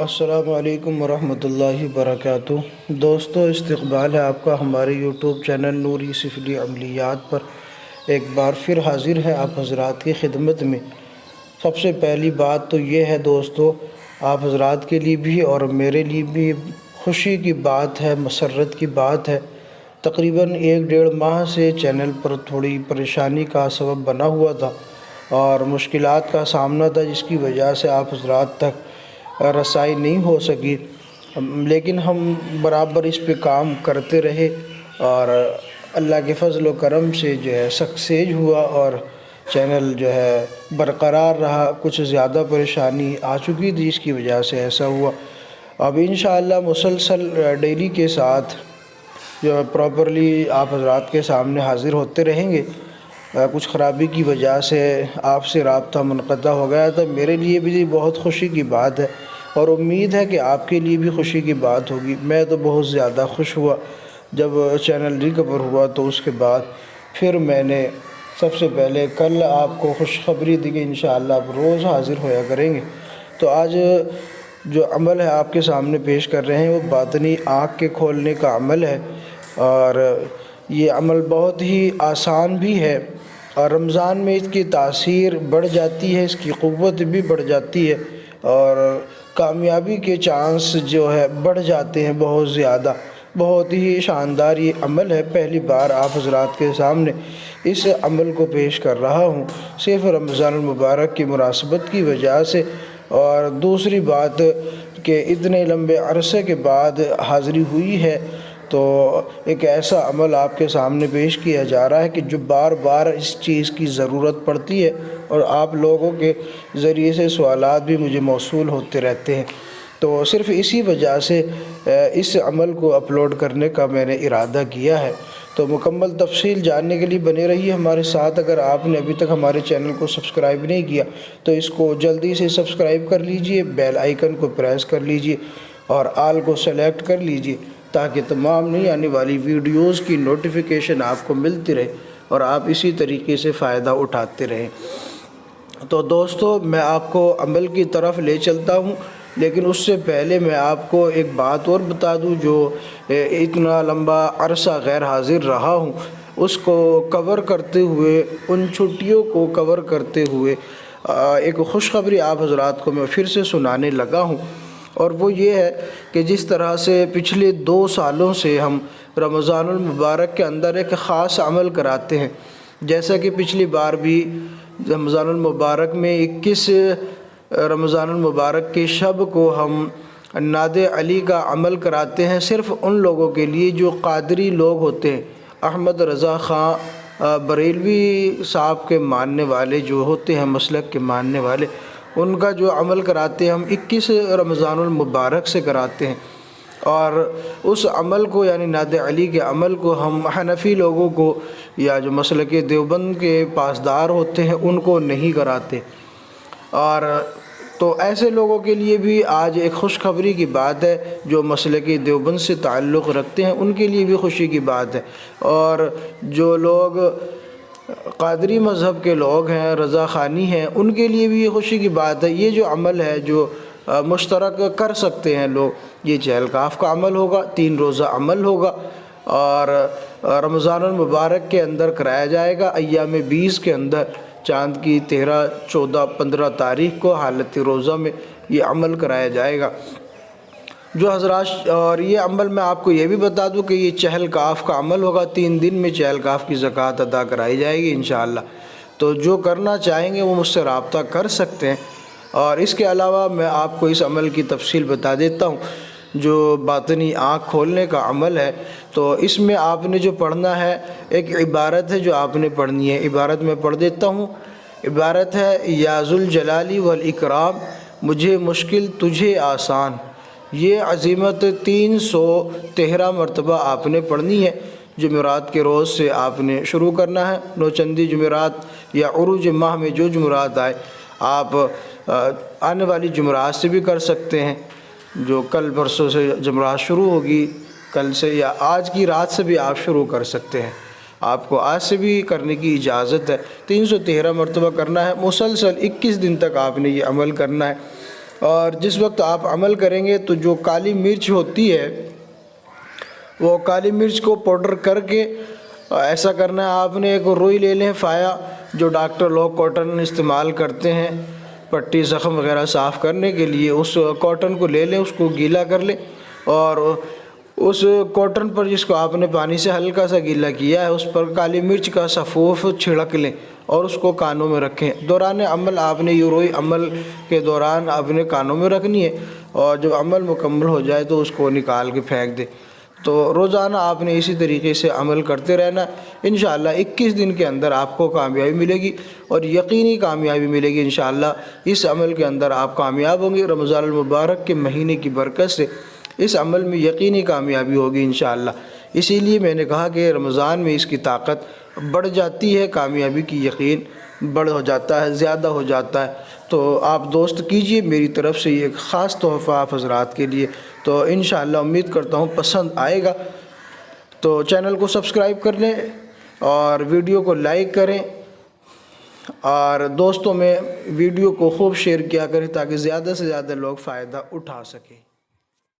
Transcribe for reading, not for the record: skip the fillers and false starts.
السلام علیکم ورحمۃ اللہ وبرکاتہ۔ دوستو، استقبال ہے آپ کا ہمارے یوٹیوب چینل نوری سفلی عملیات پر۔ ایک بار پھر حاضر ہے آپ حضرات کی خدمت میں۔ سب سے پہلی بات تو یہ ہے دوستو، آپ حضرات کے لیے بھی اور میرے لیے بھی خوشی کی بات ہے، مسرت کی بات ہے۔ تقریباً 1 ڈیڑھ ماہ سے چینل پر تھوڑی پریشانی کا سبب بنا ہوا تھا اور مشکلات کا سامنا تھا، جس کی وجہ سے آپ حضرات تک رسائی نہیں ہو سکی، لیکن ہم برابر اس پہ کام کرتے رہے اور اللہ کے فضل و کرم سے جو ہے سکسیز ہوا اور چینل جو ہے برقرار رہا۔ کچھ زیادہ پریشانی آ چکی تھی، جس کی وجہ سے ایسا ہوا۔ اب انشاءاللہ مسلسل ڈیلی کے ساتھ جو ہے پراپرلی آپ حضرات کے سامنے حاضر ہوتے رہیں گے۔ کچھ خرابی کی وجہ سے آپ سے رابطہ منقطع ہو گیا تھا، میرے لیے بھی بہت خوشی کی بات ہے اور امید ہے کہ آپ کے لیے بھی خوشی کی بات ہوگی۔ میں تو بہت زیادہ خوش ہوا جب چینل ریکور ہوا، تو اس کے بعد پھر میں نے سب سے پہلے کل آپ کو خوشخبری دی کہ انشاءاللہ آپ روز حاضر ہویا کریں گے۔ تو آج جو عمل ہے آپ کے سامنے پیش کر رہے ہیں وہ باطنی آنکھ کے کھولنے کا عمل ہے، اور یہ عمل بہت ہی آسان بھی ہے اور رمضان میں اس کی تاثیر بڑھ جاتی ہے، اس کی قوت بھی بڑھ جاتی ہے اور کامیابی کے چانس جو ہے بڑھ جاتے ہیں بہت زیادہ۔ بہت ہی شاندار یہ عمل ہے، پہلی بار آپ حضرات کے سامنے اس عمل کو پیش کر رہا ہوں، صرف رمضان المبارک کی مناسبت کی وجہ سے، اور دوسری بات کہ اتنے لمبے عرصے کے بعد حاضری ہوئی ہے، تو ایک ایسا عمل آپ کے سامنے پیش کیا جا رہا ہے کہ جو بار بار اس چیز کی ضرورت پڑتی ہے، اور آپ لوگوں کے ذریعے سے سوالات بھی مجھے موصول ہوتے رہتے ہیں، تو صرف اسی وجہ سے اس عمل کو اپلوڈ کرنے کا میں نے ارادہ کیا ہے۔ تو مکمل تفصیل جاننے کے لیے بنے رہیے ہمارے ساتھ۔ اگر آپ نے ابھی تک ہمارے چینل کو سبسکرائب نہیں کیا تو اس کو جلدی سے سبسکرائب کر لیجئے، بیل آئیکن کو پریس کر لیجئے اور آل کو سلیکٹ کر لیجئے، تاکہ تمام نئی آنے والی ویڈیوز کی نوٹیفیکیشن آپ کو ملتی رہے اور آپ اسی طریقے سے فائدہ اٹھاتے رہیں۔ تو دوستو، میں آپ کو عمل کی طرف لے چلتا ہوں، لیکن اس سے پہلے میں آپ کو ایک بات اور بتا دوں، جو اتنا لمبا عرصہ غیر حاضر رہا ہوں اس کو کور کرتے ہوئے، ان چھٹیوں کو کور کرتے ہوئے ایک خوشخبری آپ حضرات کو میں پھر سے سنانے لگا ہوں، اور وہ یہ ہے کہ جس طرح سے پچھلے 2 سالوں سے ہم رمضان المبارک کے اندر ایک خاص عمل کراتے ہیں، جیسا کہ پچھلی بار بھی رمضان المبارک میں 21 رمضان المبارک کے شب کو ہم ناد علی کا عمل کراتے ہیں، صرف ان لوگوں کے لیے جو قادری لوگ ہوتے ہیں، احمد رضا خان بریلوی صاحب کے ماننے والے جو ہوتے ہیں، مسلک کے ماننے والے، ان کا جو عمل کراتے ہیں ہم 21 رمضان المبارک سے کراتے ہیں، اور اس عمل کو یعنی ناد علی کے عمل کو ہم حنفی لوگوں کو یا جو مسلک دیوبند کے پاسدار ہوتے ہیں ان کو نہیں کراتے، اور تو ایسے لوگوں کے لیے بھی آج ایک خوشخبری کی بات ہے، جو مسلک دیوبند سے تعلق رکھتے ہیں ان کے لیے بھی خوشی کی بات ہے، اور جو لوگ قادری مذہب کے لوگ ہیں، رضا خانی ہیں، ان کے لیے بھی یہ خوشی کی بات ہے۔ یہ جو عمل ہے جو مشترک کر سکتے ہیں لوگ، یہ چہل کاف کا عمل ہوگا، 3 روزہ عمل ہوگا اور رمضان المبارک کے اندر کرایا جائے گا، ایام 20 کے اندر، چاند کی 13، 14، 15 تاریخ کو حالت روزہ میں یہ عمل کرایا جائے گا جو حضرات۔ اور یہ عمل میں آپ کو یہ بھی بتا دوں کہ یہ چہل کاف کا عمل ہوگا، 3 دن میں چہل کاف کی زکوٰۃ ادا کرائی جائے گی انشاءاللہ۔ تو جو کرنا چاہیں گے وہ مجھ سے رابطہ کر سکتے ہیں، اور اس کے علاوہ میں آپ کو اس عمل کی تفصیل بتا دیتا ہوں، جو باطنی آنکھ کھولنے کا عمل ہے۔ تو اس میں آپ نے جو پڑھنا ہے، ایک عبارت ہے جو آپ نے پڑھنی ہے، عبارت میں پڑھ دیتا ہوں۔ عبارت ہے: یا ذوالجلال والاکرام، مجھے مشکل تجھے آسان۔ یہ عزیمت 313 مرتبہ آپ نے پڑھنی ہے۔ جمعرات کے روز سے آپ نے شروع کرنا ہے، نوچندی جمعرات یا عروج ماہ میں جو جمعرات آئے، آپ آنے والی جمعرات سے بھی کر سکتے ہیں، جو کل پرسوں سے جمعرات شروع ہوگی، کل سے یا آج کی رات سے بھی آپ شروع کر سکتے ہیں، آپ کو آج سے بھی کرنے کی اجازت ہے۔ 313 مرتبہ کرنا ہے، مسلسل 21 دن تک آپ نے یہ عمل کرنا ہے، اور جس وقت آپ عمل کریں گے تو جو کالی مرچ ہوتی ہے وہ کالی مرچ کو پاؤڈر کر کے ایسا کرنا ہے، آپ نے ایک روئی لے لیں فایا، جو ڈاکٹر لوگ کاٹن استعمال کرتے ہیں پٹی زخم وغیرہ صاف کرنے کے لیے، اس کاٹن کو لے لیں، اس کو گیلا کر لیں، اور اس کاٹن پر جس کو آپ نے پانی سے ہلکا سا گیلا کیا ہے اس پر کالی مرچ کا سفوف چھڑک لیں اور اس کو کانوں میں رکھیں۔ دوران عمل آپ نے یہ روئی عمل کے دوران آپ نے کانوں میں رکھنی ہے، اور جب عمل مکمل ہو جائے تو اس کو نکال کے پھینک دیں۔ تو روزانہ آپ نے اسی طریقے سے عمل کرتے رہنا، انشاءاللہ 21 دن کے اندر آپ کو کامیابی ملے گی، اور یقینی کامیابی ملے گی انشاءاللہ۔ اس عمل کے اندر آپ کامیاب ہوں گے، رمضان المبارک کے مہینے کی برکت سے اس عمل میں یقینی کامیابی ہوگی انشاءاللہ۔ اسی لیے میں نے کہا کہ رمضان میں اس کی طاقت بڑھ جاتی ہے، کامیابی کی یقین بڑھ ہو جاتا ہے، زیادہ ہو جاتا ہے۔ تو آپ دوست کیجئے، میری طرف سے یہ ایک خاص تحفہ آپ حضرات کے لیے، تو انشاءاللہ امید کرتا ہوں پسند آئے گا۔ تو چینل کو سبسکرائب کر لیں اور ویڈیو کو لائک کریں، اور دوستوں میں ویڈیو کو خوب شیئر کیا کریں تاکہ زیادہ سے زیادہ لوگ فائدہ اٹھا سکیں۔